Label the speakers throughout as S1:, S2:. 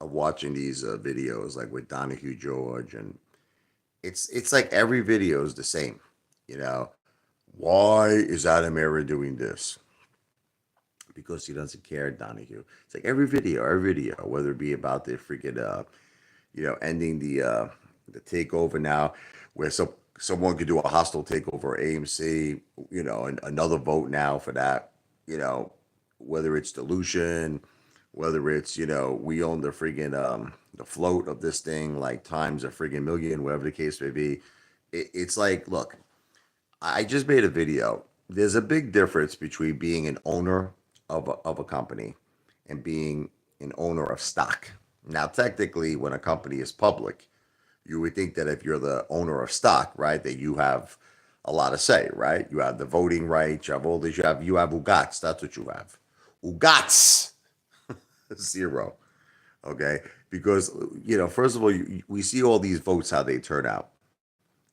S1: of watching these videos like with Donahue George, and it's like every video is the same. You know, why is Adam Aaron doing this? Because he doesn't care, Donahue. It's like every video, whether it be about the freaking ending the takeover now, where someone could do a hostile takeover at AMC, and another vote now for that, whether it's dilution, whether it's, we own the friggin' the float of this thing like times a friggin' million, whatever the case may be. It's like, look, I just made a video. There's a big difference between being an owner of a company and being an owner of stock. Now, technically, when a company is public, you would think that if you're the owner of stock, right, that you have a lot of say, right? You have the voting rights, you have all this, you have ugats. That's what you have. Ugats zero. Okay, because first of all, we see all these votes how they turn out.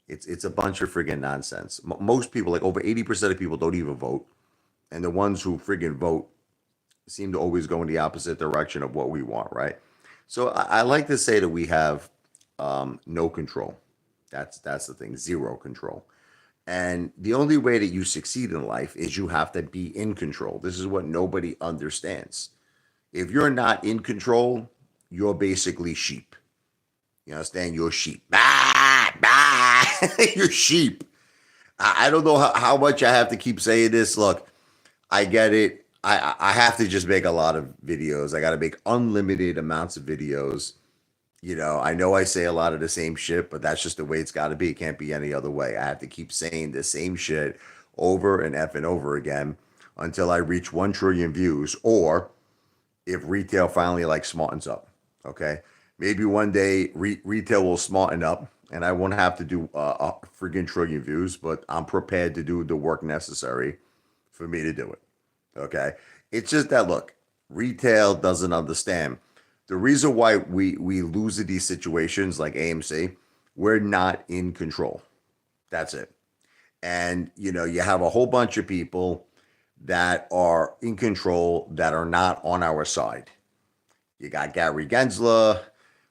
S1: It's a bunch of friggin' nonsense. Most people, like over 80% of people, don't even vote, and the ones who friggin' vote seem to always go in the opposite direction of what we want, right? So I like to say that we have no control. That's the thing, zero control. And the only way that you succeed in life is you have to be in control. This is what nobody understands. If you're not in control, you're basically sheep. You understand? You're sheep. Bah, bah. You're sheep. I don't know how much I have to keep saying this. Look, I get it. I have to just make a lot of videos. I got to make unlimited amounts of videos. I know I say a lot of the same shit, but that's just the way it's got to be. It can't be any other way. I have to keep saying the same shit over and effing over again until I reach 1 trillion views, or if retail finally like smartens up. Okay, maybe one day retail will smarten up, and I won't have to do a friggin' trillion views, but I'm prepared to do the work necessary for me to do it. Okay, it's just that, look, retail doesn't understand the reason why we lose in these situations like AMC. We're not in control. That's it. And you have a whole bunch of people that are in control that are not on our side. You got Gary Gensler,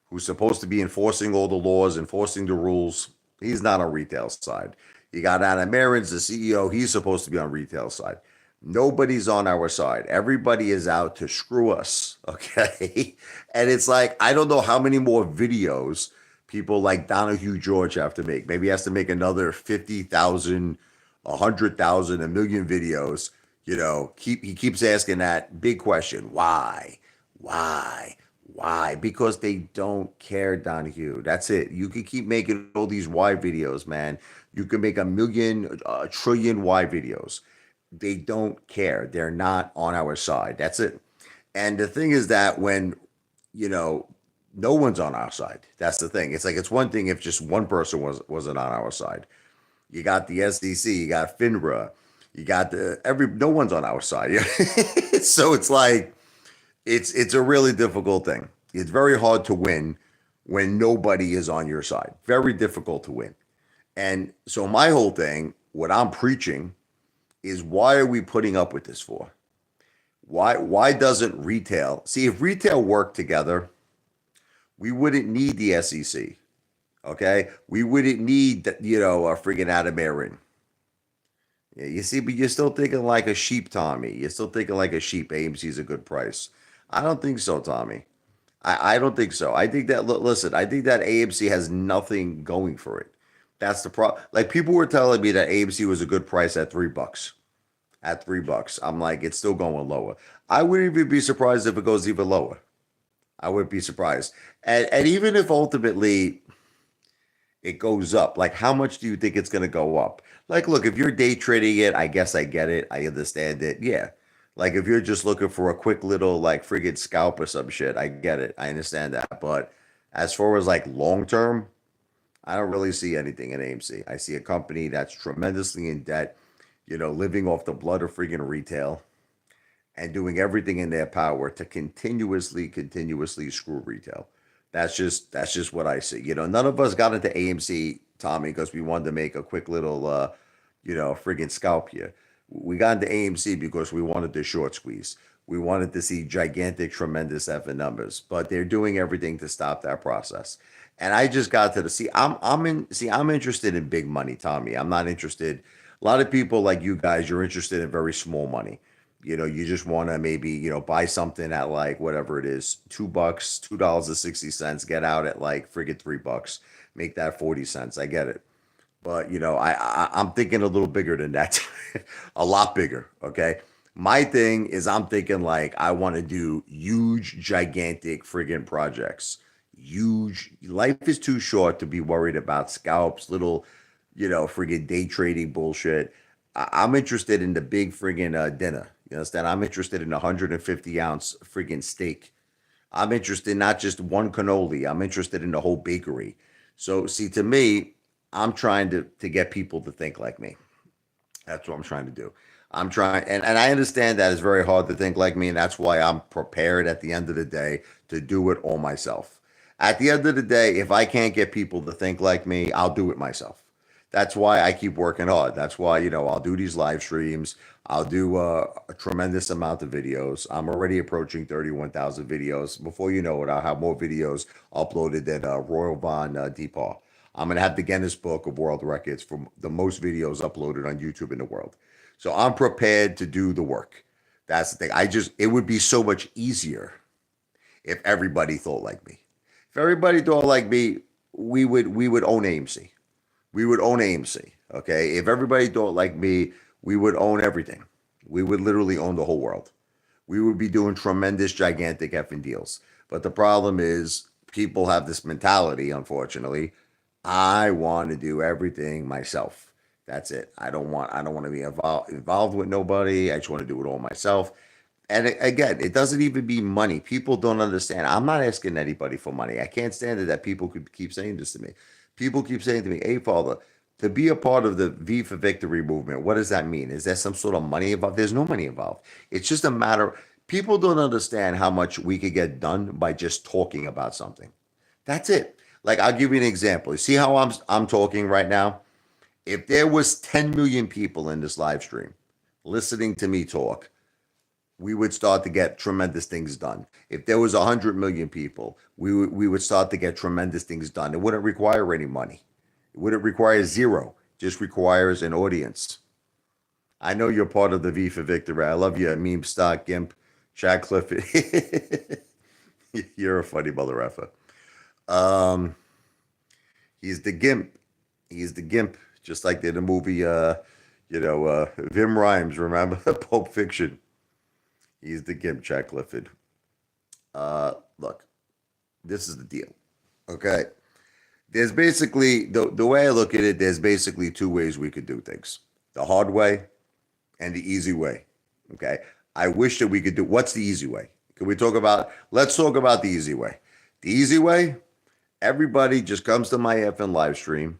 S1: who's supposed to be enforcing all the laws, enforcing the rules. He's not on retail side. You got Adam Aarons, the CEO. He's supposed to be on retail side. Nobody's on our side. Everybody is out to screw us. Okay. And it's like, I don't know how many more videos people like Donahue George have to make. Maybe he has to make another 50,000, 100,000, a million videos. He keeps asking that big question: why, why, why? Because they don't care, Donahue. That's it. You can keep making all these why videos, man. You can make a million, a trillion why videos. They don't care. They're not on our side. That's it. And the thing is that when, you know, no one's on our side. That's the thing. It's like it's one thing if just one person wasn't on our side. You got the SEC, you got FINRA, you got no one's on our side. So it's like it's a really difficult thing. It's very hard to win when nobody is on your side. Very difficult to win. And so my whole thing, what I'm preaching is, why are we putting up with this for? Why doesn't retail see, if retail worked together, we wouldn't need the SEC. Okay, we wouldn't need a freaking Adam Aaron. Yeah, you see, but you're still thinking like a sheep, Tommy. You're still thinking like a sheep. AMC's a good price. I don't think so, Tommy. I don't think so. I think that listen, I think that AMC has nothing going for it. That's the problem. Like, people were telling me that AMC was a good price at $3. At $3, I'm like, it's still going lower. I wouldn't even be surprised if it goes even lower. I wouldn't be surprised. And even if ultimately it goes up, like, how much do you think it's going to go up? Like, look, if you're day trading it, I guess I get it. I understand it. Yeah. Like, if you're just looking for a quick little, like, friggin' scalp or some shit, I get it. I understand that. But as far as like long term, I don't really see anything in AMC. I see a company that's tremendously in debt, living off the blood of friggin' retail and doing everything in their power to continuously screw retail. That's just what I see. None of us got into AMC, Tommy, because we wanted to make a quick little friggin' scalp here. We got into AMC because we wanted the short squeeze. We wanted to see gigantic, tremendous effing numbers, but they're doing everything to stop that process. And I just got to the see. I'm interested in big money, Tommy. I'm not interested. A lot of people like you guys, you're interested in very small money. You just want to maybe buy something at like whatever it is, $2, $2.60, get out at like friggin' $3, make that 40 cents. I get it. But I'm thinking a little bigger than that, a lot bigger. Okay, my thing is I'm thinking like I want to do huge, gigantic friggin' projects. Huge. Life is too short to be worried about scalps, little, friggin' day trading bullshit. I'm interested in the big friggin' dinner. You understand? I'm interested in a 150-ounce friggin' steak. I'm interested in not just one cannoli. I'm interested in the whole bakery. So see, to me, I'm trying to get people to think like me. That's what I'm trying to do. I'm trying, and I understand that it's very hard to think like me, and that's why I'm prepared at the end of the day to do it all myself. At the end of the day, if I can't get people to think like me, I'll do it myself. That's why I keep working hard. That's why, I'll do these live streams. I'll do a tremendous amount of videos. I'm already approaching 31,000 videos. Before you know it, I'll have more videos uploaded than Royal Von Deepaw. I'm going to have the Guinness Book of World Records for the most videos uploaded on YouTube in the world. So I'm prepared to do the work. That's the thing. It would be so much easier if everybody thought like me. If everybody thought like me, we would own AMC. We would own AMC. Okay. If everybody thought like me, we would own everything. We would literally own the whole world. We would be doing tremendous, gigantic effing deals. But the problem is, people have this mentality, unfortunately. I want to do everything myself. That's it. I don't want to be involved with nobody. I just want to do it all myself. And again, it doesn't even be money. People don't understand. I'm not asking anybody for money. I can't stand it that people could keep saying this to me. People keep saying to me, "Hey, Father, to be a part of the V for Victory movement, what does that mean? Is there some sort of money involved?" There's no money involved. It's just a matter. People don't understand how much we could get done by just talking about something. That's it. Like, I'll give you an example. You see how I'm talking right now? If there was 10 million people in this live stream listening to me talk, we would start to get tremendous things done. If there was 100 million people, we would start to get tremendous things done. It wouldn't require any money. It wouldn't require zero. It just requires an audience. I know you're part of the V for Victory. I love you, meme stock gimp, Chad Clifford. You're a funny mother effer. Um, he's the gimp. He's the gimp, just like in the movie. Vim Rhymes. Remember Pulp Fiction? He's the gimp, Chad Clifford. Look, this is the deal. Okay, there's basically the way I look at it. There's basically two ways we could do things: the hard way and the easy way. Okay, I wish that we could do. What's the easy way? Can we talk about? Let's talk about the easy way. The easy way. Everybody just comes to my effing live stream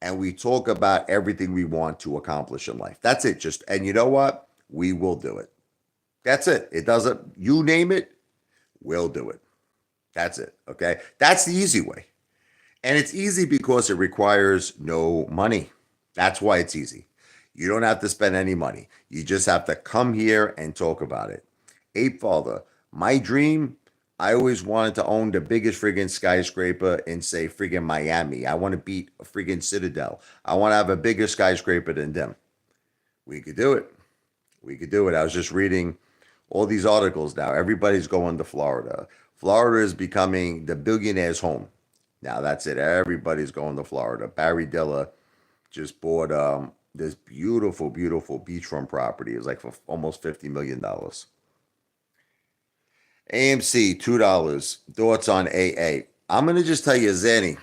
S1: and we talk about everything we want to accomplish in life. That's it. And you know what? We will do it. That's it. It doesn't, you name it, we'll do it. That's it. Okay. That's the easy way. And it's easy because it requires no money. That's why it's easy. You don't have to spend any money. You just have to come here and talk about it. Apefather, my dream, I always wanted to own the biggest friggin' skyscraper in, say, friggin' Miami. I want to beat a friggin' Citadel. I want to have a bigger skyscraper than them. We could do it. We could do it. I was just reading all these articles now. Everybody's going to Florida. Florida is becoming the billionaire's home. Now that's it. Everybody's going to Florida. Barry Diller just bought this beautiful, beautiful beachfront property. It's like for almost $50 million. AMC $2. Thoughts on AA? I'm gonna just tell you, Zanny.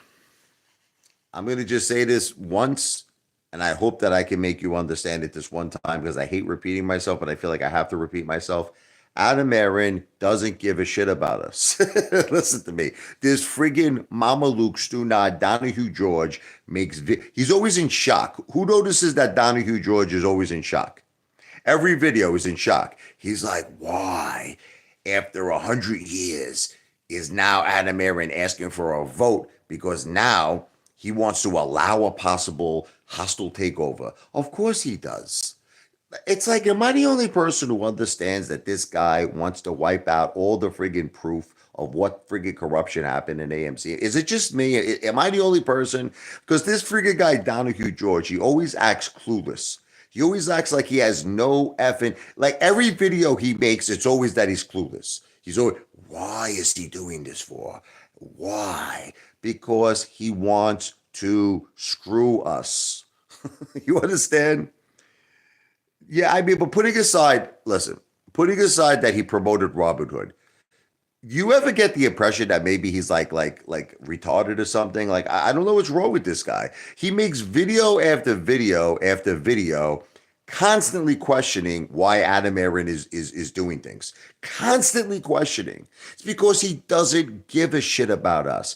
S1: I'm gonna just say this once, and I hope that I can make you understand it this one time because I hate repeating myself, but I feel like I have to repeat myself. Adam Aaron doesn't give a shit about us. Listen to me. This friggin' Mama Luke Stunad, Donahue George he's always in shock. Who notices that Donahue George is always in shock? Every video is in shock. He's like, why? After 100 years, is now Adam Aaron asking for a vote because now he wants to allow a possible hostile takeover. Of course he does. It's like, am I the only person who understands that this guy wants to wipe out all the friggin' proof of what friggin' corruption happened in AMC? Is it just me? Am I the only person? Because this friggin' guy, Donahue George, he always acts clueless. He always acts like he has no effing, like every video he makes, it's always that he's clueless. He's always, why is he doing this for? Why? Because he wants to screw us. You understand? Yeah, I mean, but putting aside, listen, putting aside that he promoted Robin Hood, you ever get the impression that maybe he's like retarded or something? Like I don't know what's wrong with this guy. He makes video after video after video, constantly questioning why Adam Aaron is doing things. Constantly questioning. It's because he doesn't give a shit about us.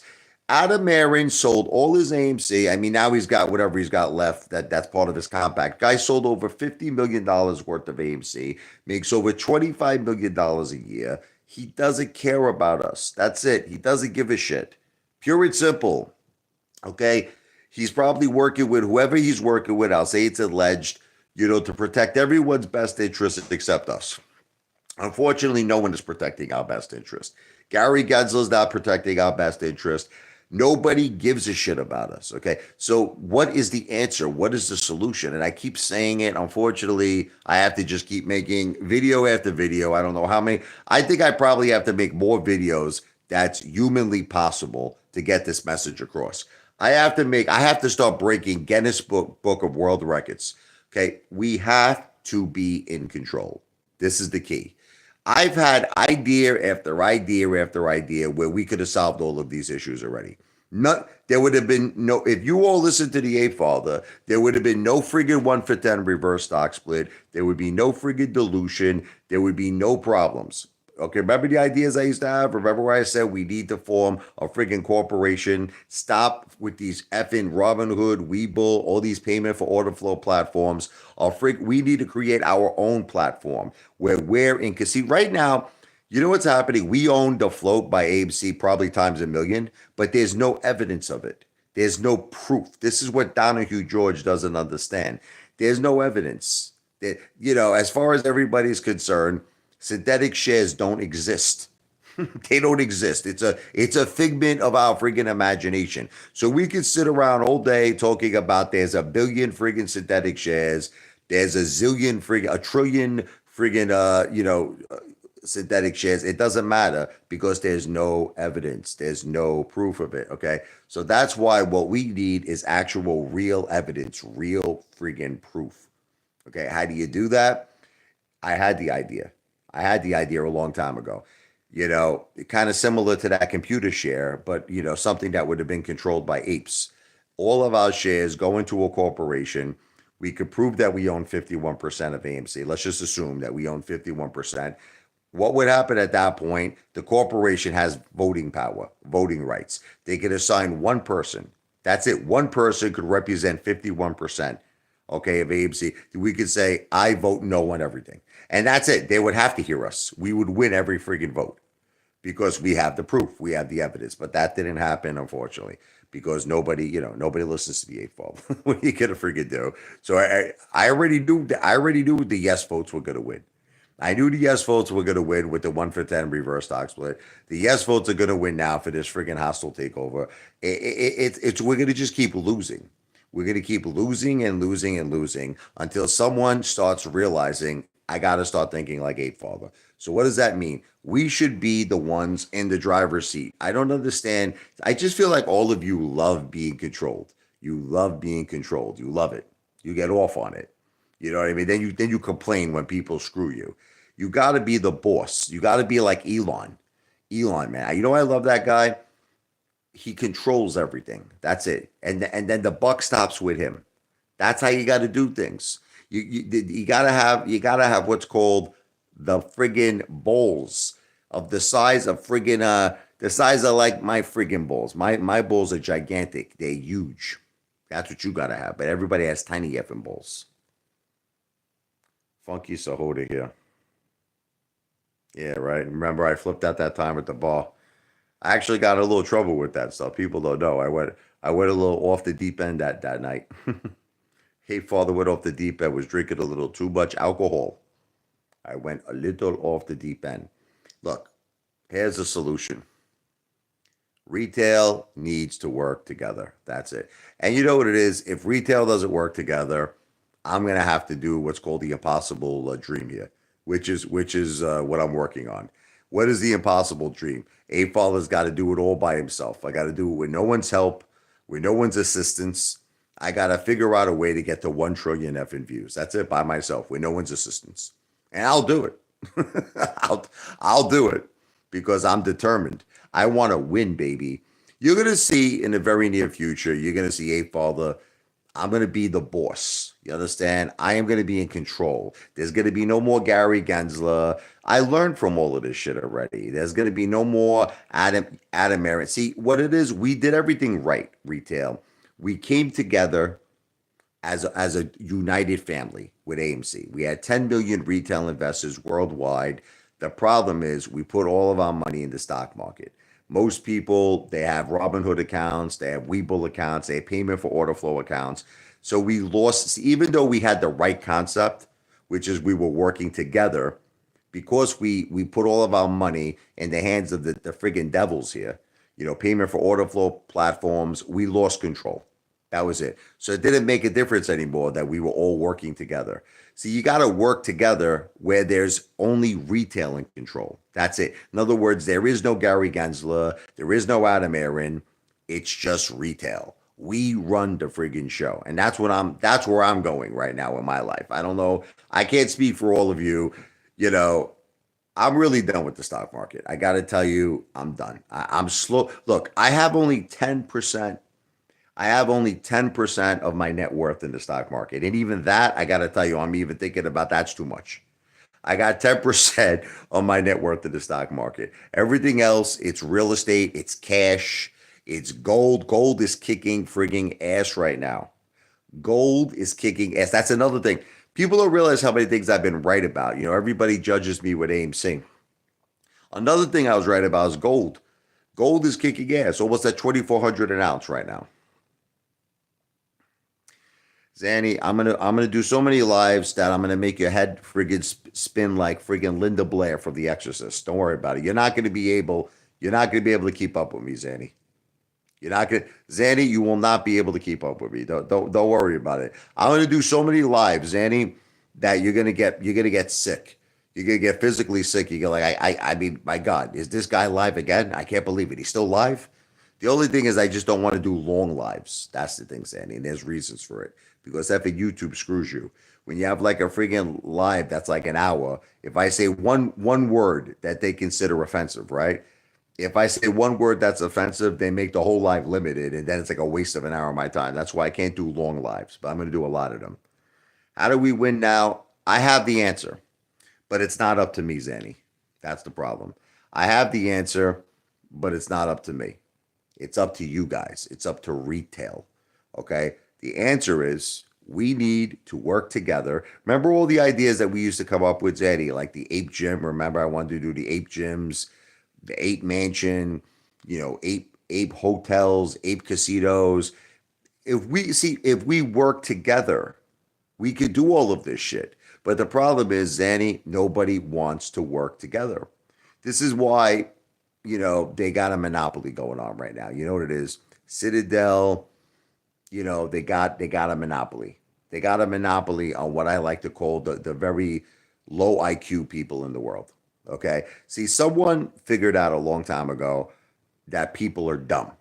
S1: Adam Aaron sold all his AMC. I mean, now he's got whatever he's got left. That's part of his compact. Guy sold over $50 million worth of AMC, makes over $25 million a year. He doesn't care about us. That's it. He doesn't give a shit. Pure and simple. Okay. He's probably working with whoever he's working with. I'll say it's alleged, to protect everyone's best interest except us. Unfortunately, no one is protecting our best interest. Gary Gzel is not protecting our best interest. Nobody gives a shit about us. Okay. So, what is the answer? What is the solution? And I keep saying it. Unfortunately, I have to just keep making video after video. I don't know how many. I think I probably have to make more videos that's humanly possible to get this message across. I have to start breaking Guinness Book of World Records. Okay. We have to be in control. This is the key. I've had idea after idea after idea where we could have solved all of these issues already. Not there would have been no if you all listened to the Apefather, there would have been no friggin' 1 for 10 reverse stock split. There would be no friggin' dilution. There would be no problems. Okay, remember the ideas I used to have? Remember where I said we need to form a friggin' corporation? Stop with these effing Robinhood, Webull, all these payment for order flow platforms. We need to create our own platform where we're in. Because see, right now, you know what's happening? We own the float by AMC probably times a million, but there's no evidence of it. There's no proof. This is what Donahue George doesn't understand. There's no evidence. As far as everybody's concerned, synthetic shares don't exist. They don't exist. It's a figment of our friggin' imagination. So we could sit around all day talking about there's a billion friggin' synthetic shares, there's a trillion friggin' synthetic shares. It doesn't matter because there's no evidence. There's no proof of it. Okay. So that's why what we need is actual real evidence, real friggin' proof. Okay. How do you do that? I had the idea. I had the idea a long time ago. Kind of similar to that computer share, but something that would have been controlled by apes. All of our shares go into a corporation. We could prove that we own 51% of AMC. Let's just assume that we own 51%. What would happen at that point? The corporation has voting power, voting rights. They could assign one person. That's it. One person could represent 51%, okay, of AMC. We could say, I vote no on everything. And that's it. They would have to hear us. We would win every friggin' vote because we have the proof. We have the evidence. But that didn't happen, unfortunately, because nobody listens to the eighth bulb. What are you gonna friggin' do? So I already knew the yes votes were gonna win. I knew the yes votes were going to win with the 1 for 10 reverse stock split. The yes votes are going to win now for this friggin' hostile takeover. We're going to just keep losing. We're going to keep losing and losing and losing until someone starts realizing I got to start thinking like Apefather. So what does that mean? We should be the ones in the driver's seat. I don't understand. I just feel like all of you love being controlled. You love being controlled. You love it. You get off on it. You know what I mean? Then you complain when people screw you. You got to be the boss. You got to be like Elon. Elon, man. I love that guy. He controls everything. That's it. And then the buck stops with him. That's how you got to do things. You gotta have what's called the friggin' bowls of the size of like my friggin' bowls. My bowls are gigantic. They're huge. That's what you gotta have. But everybody has tiny effing bowls. Funky Sahota here. Yeah, right. Remember, I flipped out that time at the bar. I actually got a little trouble with that stuff. People don't know. I went a little off the deep end that night. Hey, father went off the deep end, was drinking a little too much alcohol. I went a little off the deep end. Look, here's a solution. Retail needs to work together. That's it. And you know what it is? If retail doesn't work together, I'm gonna have to do what's called the impossible dream here, which is what I'm working on. What is the impossible dream? A father's got to do it all by himself. I got to do it with no one's help, with no one's assistance. I got to figure out a way to get to 1 trillion effing views. That's it by myself with no one's assistance, and I'll do it. I'll I'll do it because I'm determined. I want to win, baby. You're gonna see in the very near future. You're gonna see a father. I'm going to be the boss. You understand? I am going to be in control. There's going to be no more Gary Gensler. I learned from all of this shit already. There's going to be no more Adam Aaron. See, what it is, we did everything right, retail. We came together as a united family with AMC. We had 10 million retail investors worldwide. The problem is we put all of our money in the stock market. Most people, they have Robinhood accounts, they have Webull accounts, they have payment for order flow accounts. So we lost, even though we had the right concept, which is we were working together, because we put all of our money in the hands of the friggin' devils here, payment for order flow platforms, we lost control. That was it. So it didn't make a difference anymore that we were all working together. So you got to work together where there's only retail in control. That's it. In other words, there is no Gary Gensler, there is no Adam Aaron. It's just retail. We run the friggin' show. And that's where I'm going right now in my life. I don't know. I can't speak for all of you. You know, I'm really done with the stock market. I got to tell you, I'm done. I'm slow. Look, I have only 10% of my net worth in the stock market. And even that, I got to tell you, I'm even thinking about that's too much. I got 10% of my net worth in the stock market. Everything else, it's real estate, it's cash, it's gold. Gold is kicking frigging ass right now. Gold is kicking ass. That's another thing. People don't realize how many things I've been right about. Everybody judges me with AMC. Another thing I was right about is gold. Gold is kicking ass, almost at 2,400 an ounce right now. Zanny, I'm gonna do so many lives that I'm gonna make your head friggin' spin like friggin' Linda Blair from The Exorcist. Don't worry about it. You're not gonna be able to keep up with me, Zanny. You're not gonna, Zanny. You will not be able to keep up with me. Don't worry about it. I'm gonna do so many lives, Zanny, that you're gonna get sick. You're gonna get physically sick. You go like, I mean, my God, is this guy live again? I can't believe it. He's still live. The only thing is, I just don't want to do long lives. That's the thing, Sandy. And there's reasons for it because effing YouTube screws you. When you have like a freaking live that's like an hour, if I say one word that they consider offensive, right? If I say one word that's offensive, they make the whole live limited, and then it's like a waste of an hour of my time. That's why I can't do long lives, but I'm going to do a lot of them. How do we win now? I have the answer, but it's not up to me, Zanny. That's the problem. I have the answer, but it's not up to me. It's up to you guys. It's up to retail. Okay. The answer is we need to work together. Remember all the ideas that we used to come up with, Eddie, like the ape gym. Remember, I wanted to do the ape gyms, the ape mansion, ape hotels, ape casinos. If we work together, we could do all of this shit. But the problem is, Zanny, nobody wants to work together. This is why they got a monopoly going on right now. You know what it is? Citadel, they got a monopoly. They got a monopoly on what I like to call the very low IQ people in the world. Okay. See, someone figured out a long time ago that people are dumb.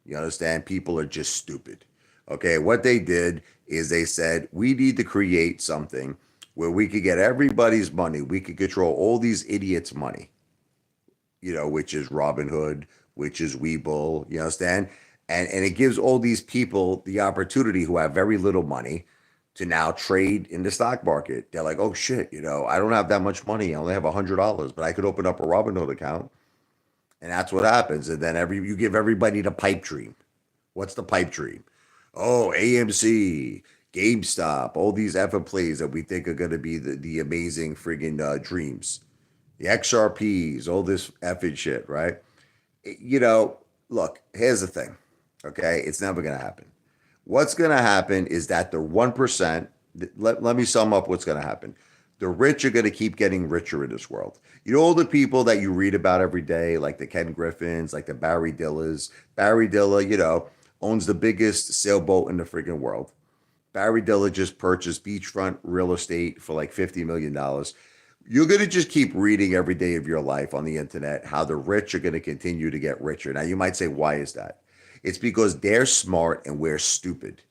S1: You understand? People are just stupid. Okay. What they did is they said, we need to create something where we could get everybody's money. We could control all these idiots' money, which is Robinhood, which is Webull, you understand? And it gives all these people the opportunity who have very little money to now trade in the stock market. They're like, oh shit, I don't have that much money. I only have $100, but I could open up a Robinhood account. And that's what happens. And then you give everybody the pipe dream. What's the pipe dream? Oh, AMC, GameStop, all these effing plays that we think are going to be the amazing friggin' dreams, the XRPs, all this effing shit, right? You know, Look, here's the thing, okay? It's never going to happen. What's going to happen is that the 1%, let me sum up what's going to happen. The rich are going to keep getting richer in this world. You know, all the people that you read about every day, like the Ken Griffins, like the Barry Dillers. Barry Diller, owns the biggest sailboat in the freaking world. Barry Diller just purchased beachfront real estate for like $50 million. You're going to just keep reading every day of your life on the internet how the rich are going to continue to get richer. Now, you might say, why is that? It's because they're smart and we're stupid.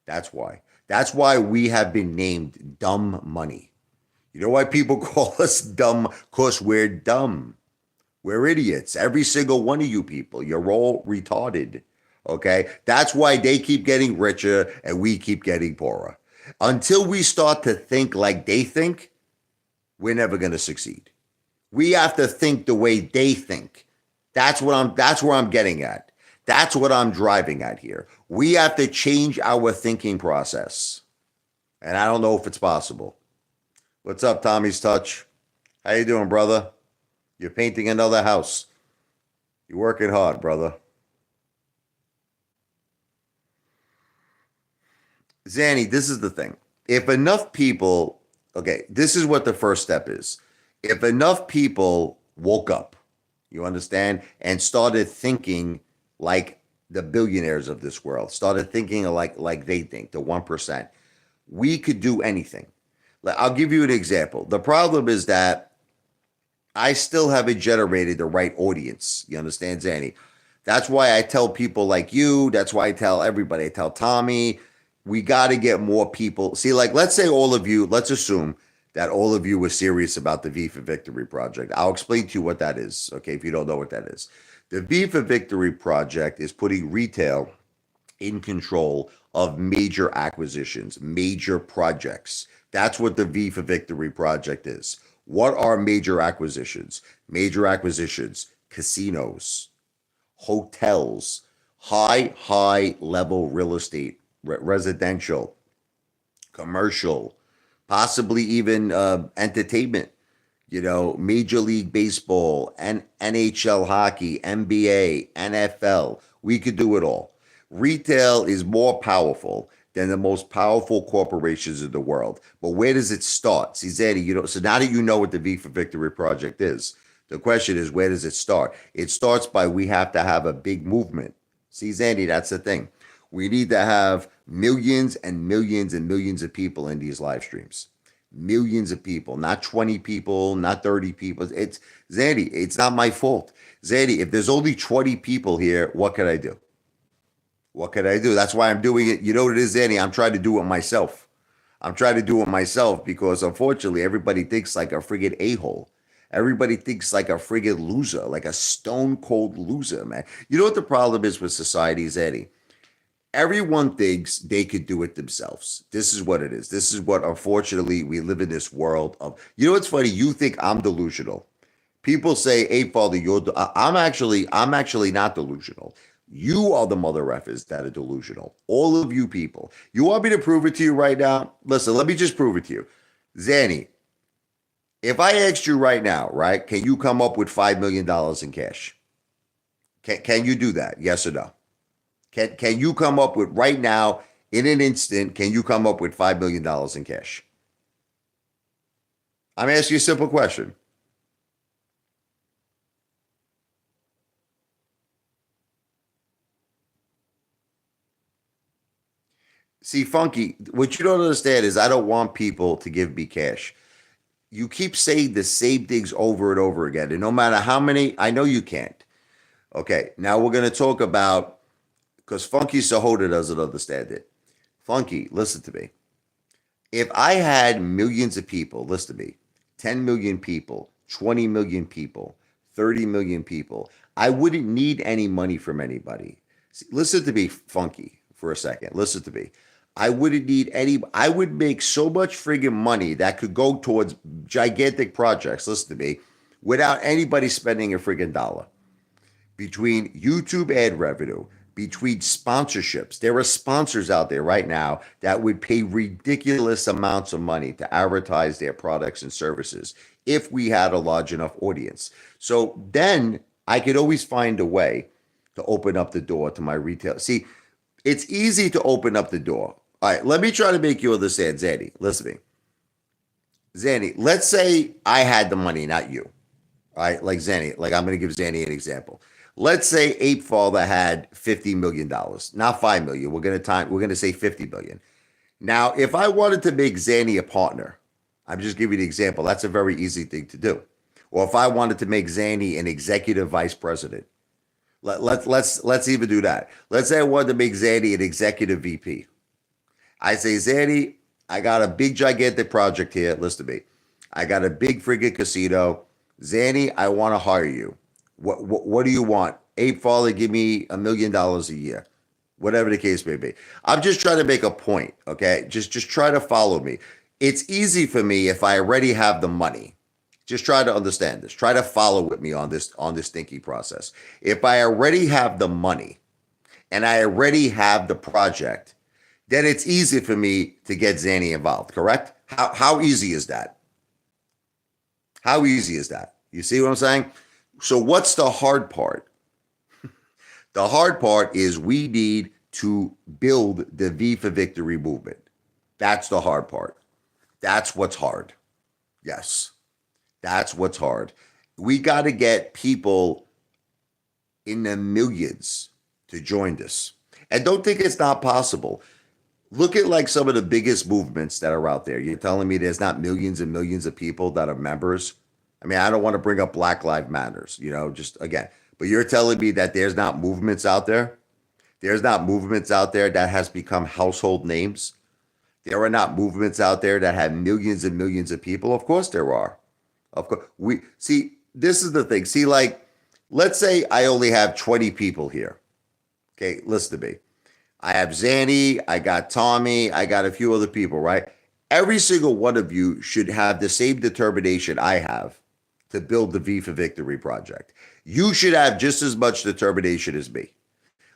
S1: That's why. That's why we have been named dumb money. You know why people call us dumb? Because we're dumb. We're idiots. Every single one of you people, you're all retarded. Okay? That's why they keep getting richer and we keep getting poorer. Until we start to think like they think, we're never going to succeed. We have to think the way they think. That's where I'm getting at. That's what I'm driving at here. We have to change our thinking process. And I don't know if it's possible. What's up, Tommy's Touch? How you doing, brother? You're painting another house. You're working hard, brother. Zanny, this is the thing. If enough people, okay, this is what the first step is. If enough people woke up, you understand, and started thinking like the billionaires of this world, started thinking like they think, the 1%, we could do anything. I'll give you an example. The problem is that I still haven't generated the right audience. You understand, Zanny? That's why I tell people like you, that's why I tell everybody, I tell Tommy, we got to get more people. See, like, let's say all of you, let's assume that all of you were serious about the V for Victory project. I'll explain to you what that is, okay, if you don't know what that is. The V for Victory project is putting retail in control of major acquisitions, major projects. That's what the V for Victory project is. What are major acquisitions? Major acquisitions, casinos, hotels, high level real estate, residential, commercial, possibly even entertainment, Major League Baseball, and NHL hockey, NBA, NFL. We could do it all. Retail is more powerful than the most powerful corporations in the world. But where does it start? See, Zaddy, so now that you know what the V for Victory project is, the question is, where does it start? It starts by we have to have a big movement. See, Zandy, that's the thing. We need to have millions and millions and millions of people in these live streams. Millions of people, not 20 people, not 30 people. It's Zandy, it's not my fault. Zandy, if there's only 20 people here, what could I do? What could I do? That's why I'm doing it. You know what it is, Zandy? I'm trying to do it myself. I'm trying to do it myself because unfortunately everybody thinks like a friggin' a-hole. Everybody thinks like a friggin' loser, like a stone cold loser, man. You know what the problem is with society, Zandy? Everyone thinks they could do it themselves. This is what it is. This is what, unfortunately, we live in this world of. You know what's funny? You think I'm delusional. People say, Apefather, I'm actually not delusional. You are the mother effers that are delusional. All of you people. You want me to prove it to you right now? Listen, let me just prove it to you. Zanny, if I asked you right now, right, can you come up with $5 million in cash? Can you do that? Yes or no? Can you come up with right now, in an instant, can you come up with $5 million in cash? I'm asking you a simple question. See, Funky, what you don't understand is I don't want people to give me cash. You keep saying the same things over and over again. And no matter how many, I know you can't. Okay, now we're going to talk about, because Funky Sahota doesn't understand it. Funky, listen to me. If I had millions of people, listen to me, 10 million people, 20 million people, 30 million people, I wouldn't need any money from anybody. See, listen to me, Funky, for a second. Listen to me. I wouldn't need any, I would make so much friggin' money that could go towards gigantic projects, listen to me, without anybody spending a friggin' dollar. Between YouTube ad revenue, between sponsorships. There are sponsors out there right now that would pay ridiculous amounts of money to advertise their products and services if we had a large enough audience. So then I could always find a way to open up the door to my retail. See, It's easy to open up the door. All right, let me try to make you understand, Zanny. Listen to me. Zanny, let's say I had the money, not you. All right, like Zanny, like I'm going to give Zanny an example. Let's say Apefather had $50 million, not 5 million. We're going to say 50 million. Now, if I wanted to make Zanny a partner, I'm just giving you an example. That's a very easy thing to do. Or if I wanted to make Zanny an executive vice president, let's even do that. Let's say I wanted to make Zanny an executive VP. I say, Zanny, I got a big gigantic project here. Listen to me. I got a big friggin' casino. Zanny, I want to hire you. What do you want? Apefather, give me $1 million a year. Whatever the case may be. I'm just trying to make a point, okay? Just try to follow me. It's easy for me if I already have the money. Just try to understand this. Try to follow with me on this thinking process. If I already have the money and I already have the project, then it's easy for me to get Zanny involved, correct? How easy is that? How easy is that? You see what I'm saying? So what's the hard part? The hard part is we need to build the V for Victory movement. That's the hard part. That's what's hard. Yes, that's what's hard. We got to get people in the millions to join this. And don't think it's not possible. Look at like some of the biggest movements that are out there. You're telling me there's not millions and millions of people that are members? I mean, I don't want to bring up Black Lives Matters, just again. But you're telling me that there's not movements out there? There's not movements out there that has become household names? There are not movements out there that have millions and millions of people? Of course there are. Of course. This is the thing. See, like, let's say I only have 20 people here. Okay, listen to me. I have Zanny, I got Tommy, I got a few other people, right? Every single one of you should have the same determination I have to build the V for Victory project. You should have just as much determination as me.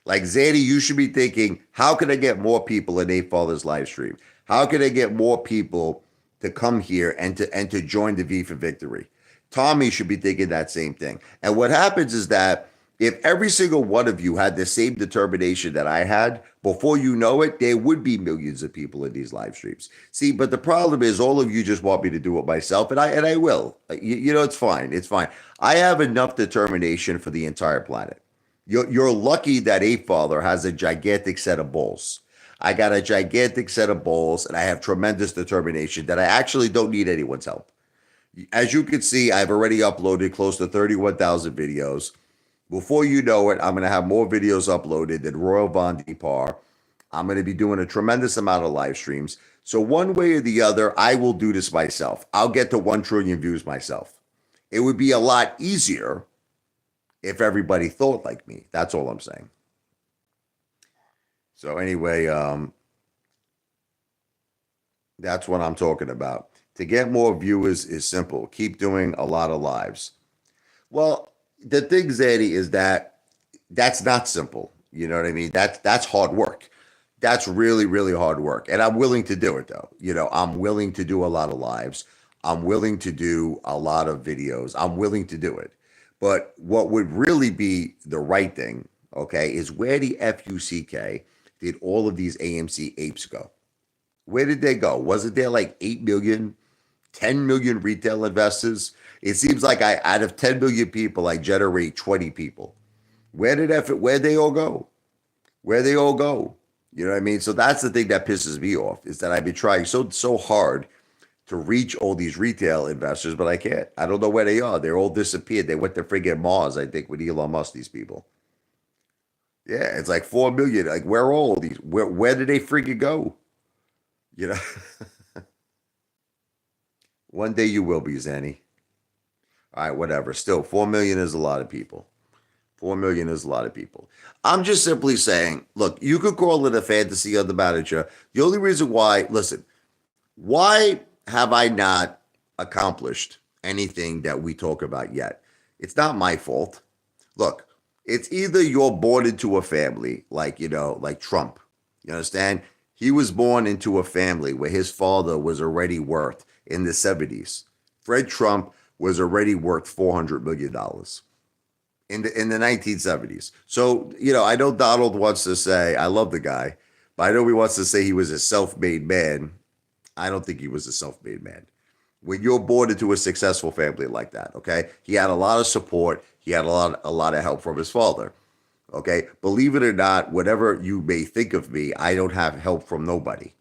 S1: Like Zanny, you should be thinking, how can I get more people in Apefather's live stream? How can I get more people to come here and to join the V for Victory? Tommy should be thinking that same thing. And what happens is that if every single one of you had the same determination that I had, before you know it, there would be millions of people in these live streams. See, but the problem is all of you just want me to do it myself, and I will. It's fine. It's fine. I have enough determination for the entire planet. You're lucky that Apefather has a gigantic set of balls. I got a gigantic set of balls, and I have tremendous determination that I actually don't need anyone's help. As you can see, I've already uploaded close to 31,000 videos. Before you know it, I'm going to have more videos uploaded than Royal Von Depar. I'm going to be doing a tremendous amount of live streams. So one way or the other, I will do this myself. I'll get to 1 trillion views myself. It would be a lot easier if everybody thought like me. That's all I'm saying. So anyway, that's what I'm talking about. To get more viewers is simple. Keep doing a lot of lives. Well, the thing, Zadie, is that's not simple. You know what I mean? That's hard work. That's really, really hard work. And I'm willing to do it, though. I'm willing to do a lot of lives. I'm willing to do a lot of videos. I'm willing to do it. But what would really be the right thing, okay, is where the FUCK did all of these AMC apes go? Where did they go? Wasn't there like 8 million, 10 million retail investors? It seems like out of 10 million people, I generate 20 people. Where'd they all go? Where'd they all go? You know what I mean? So that's the thing that pisses me off, is that I've been trying so hard to reach all these retail investors, but I can't. I don't know where they are. They're all disappeared. They went to friggin' Mars, I think, with Elon Musk, these people. Yeah, it's like 4 million. Like, where are all these? Where did they friggin' go? You know? One day you will be, Zanny. All right, whatever. Still, 4 million is a lot of people. 4 million is a lot of people. I'm just simply saying, look, you could call it a fantasy of the manager. The only reason why, listen, why have I not accomplished anything that we talk about yet? It's not my fault. Look, it's either you're born into a family, like Trump. You understand? He was born into a family where his father was already worth, in the 70s, Fred Trump was already worth $400 million. in the 1970s. So, I know Donald wants to say, I love the guy, but I know he wants to say he was a self-made man. I don't think he was a self-made man. When you're born into a successful family like that, okay? He had a lot of support. He had a lot of help from his father. Okay? Believe it or not, whatever you may think of me, I don't have help from nobody.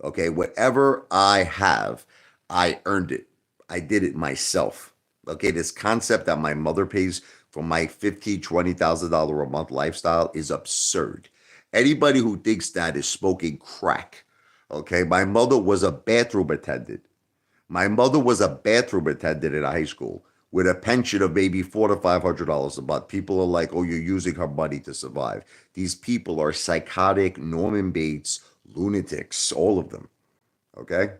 S1: Okay? Whatever I have, I earned it. I did it myself. Okay? This concept that my mother pays for my $15,000 to $20,000 a month lifestyle is absurd. Anybody who thinks that is smoking crack. Okay? My mother was a bathroom attendant. My mother was a bathroom attendant in high school with a pension of maybe $400 to $500 a month. People are like, "Oh, you're using her money to survive." These people are psychotic, Norman Bates, lunatics, all of them. Okay.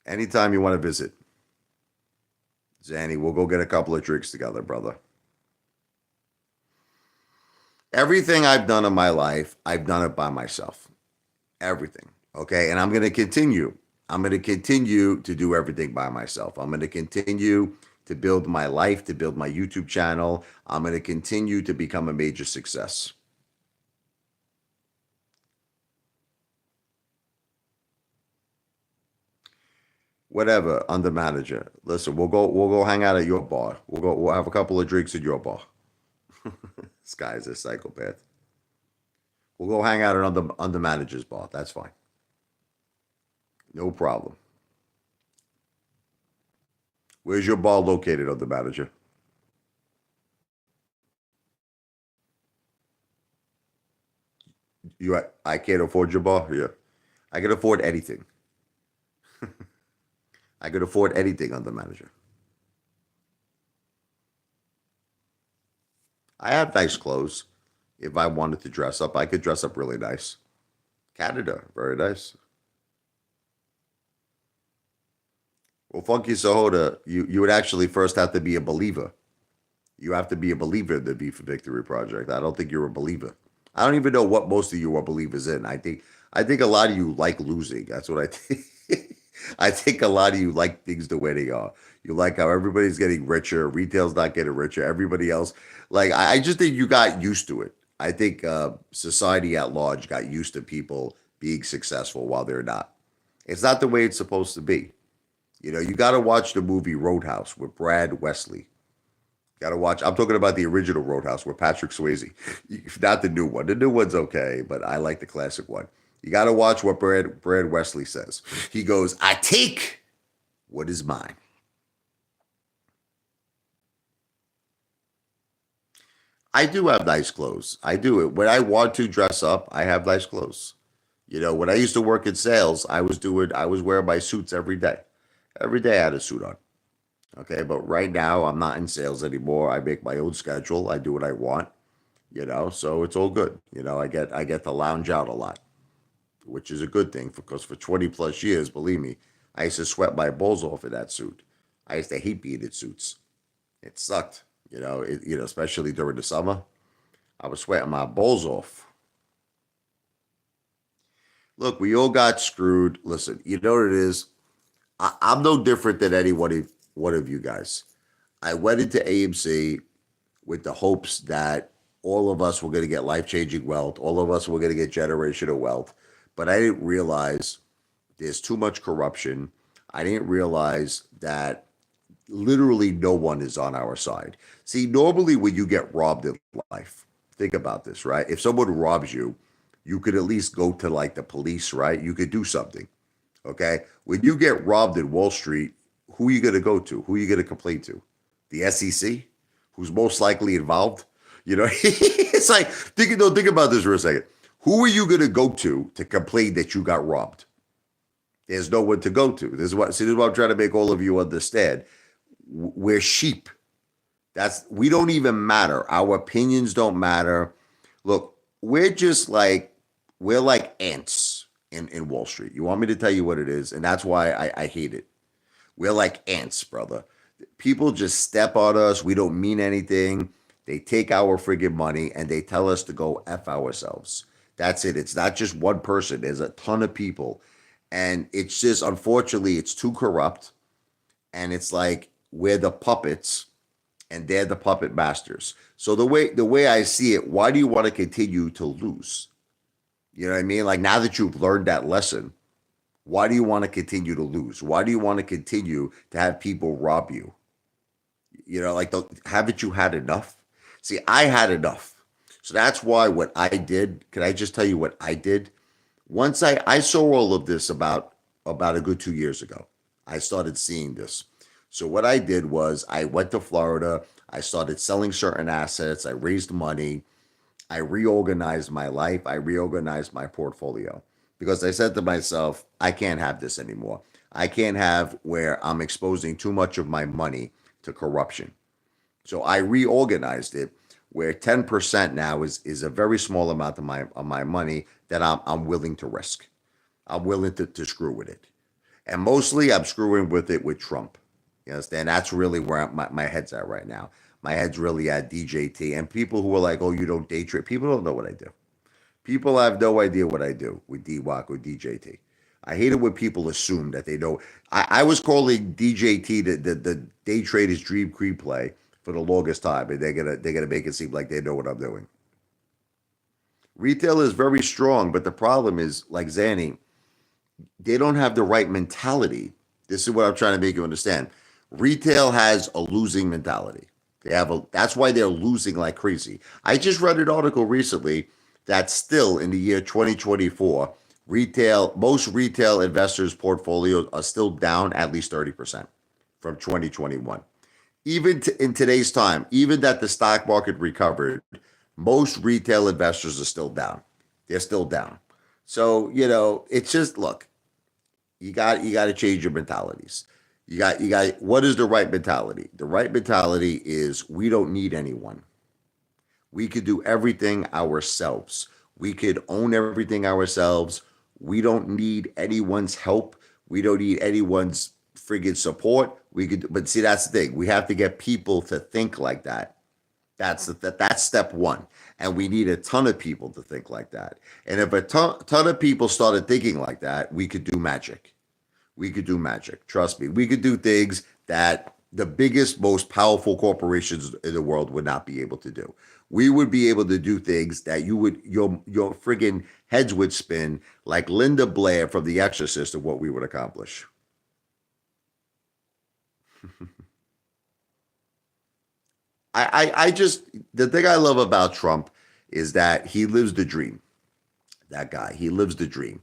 S1: Anytime you want to visit, Zanny, we'll go get a couple of drinks together, brother. Everything I've done in my life, I've done it by myself. Everything. Okay. And I'm going to continue. I'm going to continue to do everything by myself. I'm going to continue to build my life, to build my YouTube channel. I'm going to continue to become a major success. Whatever, under manager. Listen, we'll go hang out at your bar. We'll have a couple of drinks at your bar. This guy's a psychopath. We'll go hang out at under manager's bar. That's fine. No problem. Where's your bar located, under manager? I can't afford your bar? Yeah. I can afford anything. I could afford anything under manager. I have nice clothes. If I wanted to dress up, I could dress up really nice. Canada, very nice. Well, Funky Sohoda, you would actually first have to be a believer. You have to be a believer in the Beef for Victory Project. I don't think you're a believer. I don't even know what most of you are believers in. I think a lot of you like losing. That's what I think. I think a lot of you like things the way they are. You like how everybody's getting richer, retail's not getting richer, everybody else. Like I just think you got used to it. I think society at large got used to people being successful while they're not. It's not the way it's supposed to be. You got to watch the movie Roadhouse with Brad Wesley. Got to watch. I'm talking about the original Roadhouse with Patrick Swayze, not the new one. The new one's okay, but I like the classic one. You got to watch what Brad Wesley says. He goes, "I take what is mine." I do have nice clothes. I do it when I want to dress up. I have nice clothes. When I used to work in sales, I was wearing my suits every day. Every day I had a suit on. Okay, but right now I'm not in sales anymore. I make my own schedule. I do what I want. So it's all good. I get to lounge out a lot, which is a good thing because for 20 plus years, believe me, I used to sweat my balls off in that suit. I used to hate being in suits. It sucked. Especially during the summer. I was sweating my balls off. Look, we all got screwed. Listen, you know what it is? I'm no different than any one of you guys. I went into AMC with the hopes that all of us were going to get life changing wealth, all of us were going to get generational wealth. But I didn't realize there's too much corruption. I didn't realize that literally no one is on our side. See, normally when you get robbed in life, think about this, right? If someone robs you, you could at least go to like the police, right? You could do something. Okay. When you get robbed in Wall Street, who are you going to go to? Who are you going to complain to? The SEC, who's most likely involved? It's like, think about this for a second. Who are you going to go to complain that you got robbed? There's no one to go to. This is what I'm trying to make all of you understand. We're sheep. We don't even matter. Our opinions don't matter. Look, we're like ants in Wall Street. You want me to tell you what it is? And that's why I hate it. We're like ants, brother. People just step on us. We don't mean anything. They take our friggin' money and they tell us to go F ourselves. That's it. It's not just one person. There's a ton of people. And it's just, unfortunately, it's too corrupt. And it's like we're the puppets and they're the puppet masters. So the way I see it, why do you want to continue to lose? You know what I mean? Like now that you've learned that lesson, why do you want to continue to lose? Why do you want to continue to have people rob you? Like haven't you had enough? See, I had enough. So that's why what I did, can I just tell you what I did? Once I saw all of this about a good 2 years ago, I started seeing this. So what I did was I went to Florida. I started selling certain assets. I raised money. I reorganized my life. I reorganized my portfolio because I said to myself, I can't have this anymore. I can't have where I'm exposing too much of my money to corruption. So I reorganized it where 10% now is a very small amount of my money that I'm willing to risk. I'm willing to screw with it. And mostly I'm screwing with it with Trump. You understand? That's really where my head's at right now. My head's really at DJT. And people who are like, oh, you don't day trade. People don't know what I do. People have no idea what I do with DWAC or DJT. I hate it when people assume that they know. I was calling DJT the day traders dream creep play for the longest time, and they're gonna make it seem like they know what I'm doing. Retail is very strong, but the problem is, like Zanny, they don't have the right mentality. This is what I'm trying to make you understand. Retail has a losing mentality. That's why they're losing like crazy. I just read an article recently that still in the year 2024, most retail investors' portfolios are still down at least 30% from 2021. Even in today's time, even that the stock market recovered, most retail investors are still down. They're still down. So, it's just look, you got to change your mentalities. You got what is the right mentality? The right mentality is we don't need anyone. We could do everything ourselves. We could own everything ourselves. We don't need anyone's help. We don't need anyone's friggin' support. But see, that's the thing. We have to get people to think like that. That's step one. And we need a ton of people to think like that. And if a ton of people started thinking like that, we could do magic. We could do magic. Trust me. We could do things that the biggest, most powerful corporations in the world would not be able to do. We would be able to do things that your friggin' heads would spin like Linda Blair from The Exorcist of what we would accomplish. I just the thing I love about Trump is that he lives the dream. That guy, he lives the dream.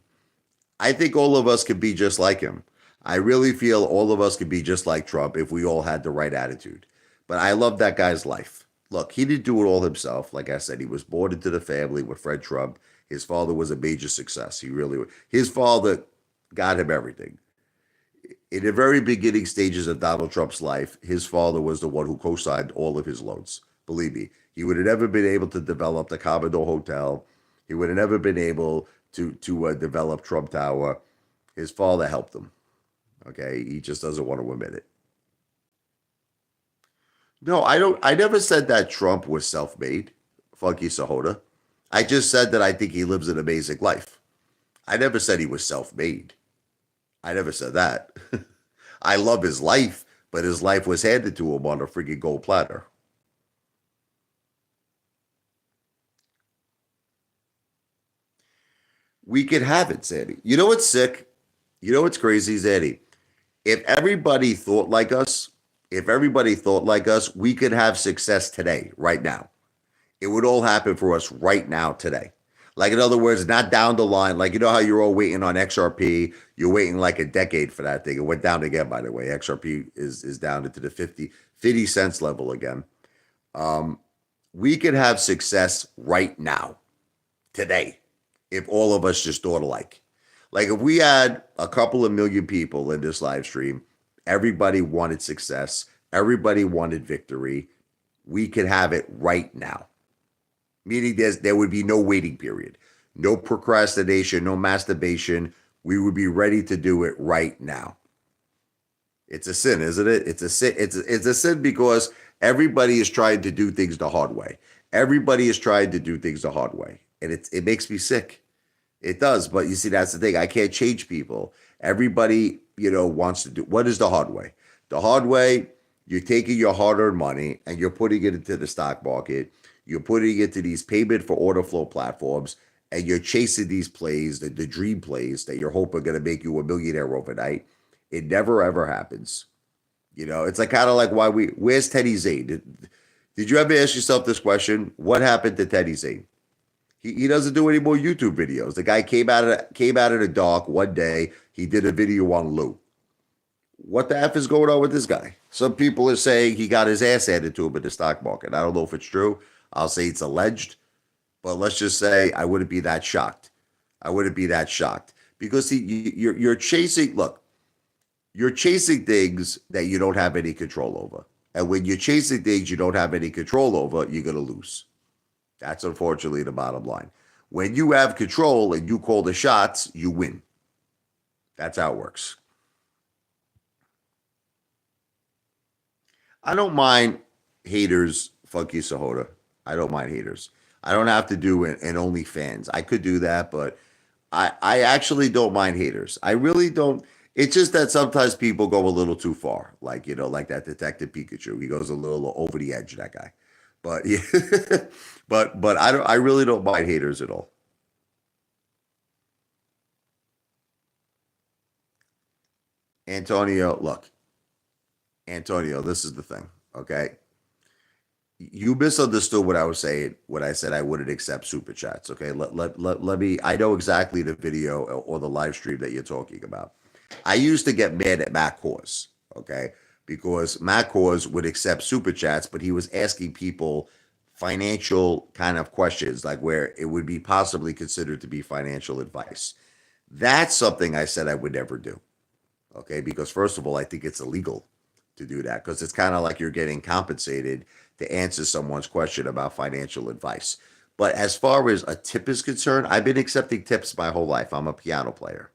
S1: I think all of us could be just like him. I really feel all of us could be just like Trump if we all had the right attitude. But I love that guy's life. Look, he didn't do it all himself. Like I said, he was born into the family with Fred Trump. His father was a major success. His father got him everything. In the very beginning stages of Donald Trump's life, his father was the one who co-signed all of his loans. Believe me, he would have never been able to develop the Commodore Hotel. He would have never been able to develop Trump Tower. His father helped him. Okay, he just doesn't want to admit it. No, I don't. I never said that Trump was self-made, Funky Sahota. I just said that I think he lives an amazing life. I never said he was self-made. I never said that. I love his life, but his life was handed to him on a freaking gold platter. We could have it, Sandy. You know what's sick? You know what's crazy, Sandy? If everybody thought like us, we could have success today, right now. It would all happen for us right now, today. Like, in other words, not down the line. Like, you know how you're all waiting on XRP? You're waiting like a decade for that thing. It went down again, by the way. XRP is down into the 50 cents level again. Um, we could have success right now, today, if all of us just thought alike. Like if we had a couple of million people in this live stream, everybody wanted success, everybody wanted victory, we could have it right now. Meaning there would be no waiting period, no procrastination, no masturbation. We would be ready to do it right now. It's a sin, isn't it? It's a sin. It's a sin because everybody is trying to do things the hard way. Everybody is trying to do things the hard way, and it makes me sick. It does, but you see, that's the thing. I can't change people. Everybody, wants to do. What is the hard way? The hard way You're taking your hard-earned money and you're putting it into the stock market. You're putting it into these payment for order flow platforms, and you're chasing these plays, the dream plays that you're hoping are going to make you a millionaire overnight. It never ever happens. It's like kind of like where's Teddy Zane? Did you ever ask yourself this question? What happened to Teddy Zane? He doesn't do any more YouTube videos. The guy came out of the dark one day. He did a video on Lou. What the F is going on with this guy? Some people are saying he got his ass handed to him in the stock market. I don't know if it's true. I'll say it's alleged, but let's just say I wouldn't be that shocked. I wouldn't be that shocked because you're chasing. Look, you're chasing things that you don't have any control over, and when you're chasing things you don't have any control over, you're gonna lose. That's unfortunately the bottom line. When you have control and you call the shots, you win. That's how it works. I don't mind haters, Funky Sahota. I don't mind haters. I don't have to do an OnlyFans. I could do that, but I actually don't mind haters. I really don't. It's just that sometimes people go a little too far, like like that Detective Pikachu. He goes a little over the edge. That guy, but yeah, but I don't. I really don't mind haters at all. Antonio, look, Antonio, this is the thing. Okay, you misunderstood what I was saying when I said I wouldn't accept super chats. Okay, let me. I know exactly the video or the live stream that you're talking about. I used to get mad at Matt Cause, okay, because Matt Cause would accept super chats, but he was asking people financial kind of questions, like where it would be possibly considered to be financial advice. That's something I said I would never do. Okay, because first of all, I think it's illegal to do that because it's kind of like you're getting compensated to answer someone's question about financial advice. But as far as a tip is concerned, I've been accepting tips my whole life. I'm a piano player.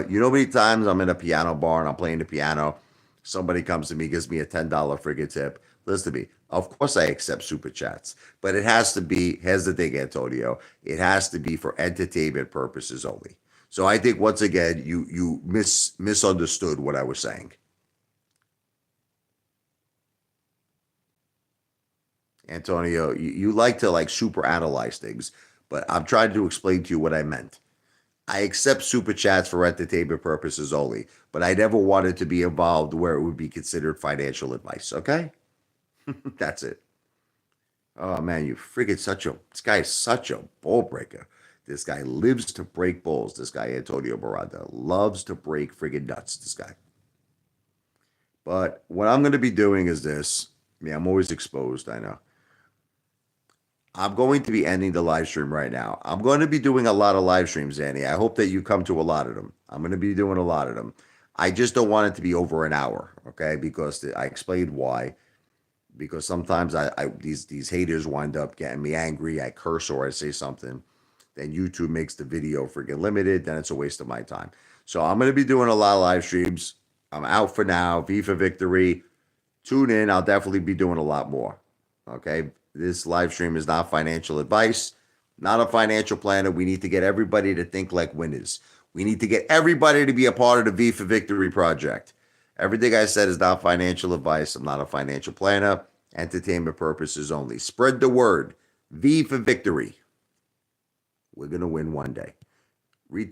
S1: You know how many times I'm in a piano bar and I'm playing the piano, somebody comes to me, gives me a $10 friggin' tip. Listen to me. Of course I accept super chats, but it has to be, here's the thing, Antonio, it has to be for entertainment purposes only. So I think once again, you misunderstood what I was saying. Antonio, you like to like super analyze things, but I'm trying to explain to you what I meant. I accept super chats for entertainment purposes only, but I never wanted to be involved where it would be considered financial advice. Okay, that's it. Oh man, you freaking such a this guy is such a ball breaker. This guy lives to break balls. This guy Antonio Miranda loves to break friggin' nuts. This guy. But what I'm going to be doing is this. Yeah, I'm always exposed. I know. I'm going to be ending the live stream right now. I'm going to be doing a lot of live streams, Annie. I hope that you come to a lot of them. I'm going to be doing a lot of them. I just don't want it to be over an hour, okay? Because I explained why. Because sometimes these haters wind up getting me angry. I curse or I say something. Then YouTube makes the video freaking limited. Then it's a waste of my time. So I'm going to be doing a lot of live streams. I'm out for now. V for victory. Tune in. I'll definitely be doing a lot more. Okay. This live stream is not financial advice, not a financial planner. We need to get everybody to think like winners. We need to get everybody to be a part of the V for Victory project. Everything I said is not financial advice. I'm not a financial planner. Entertainment purposes only. Spread the word. V for Victory. We're going to win one day. Retail.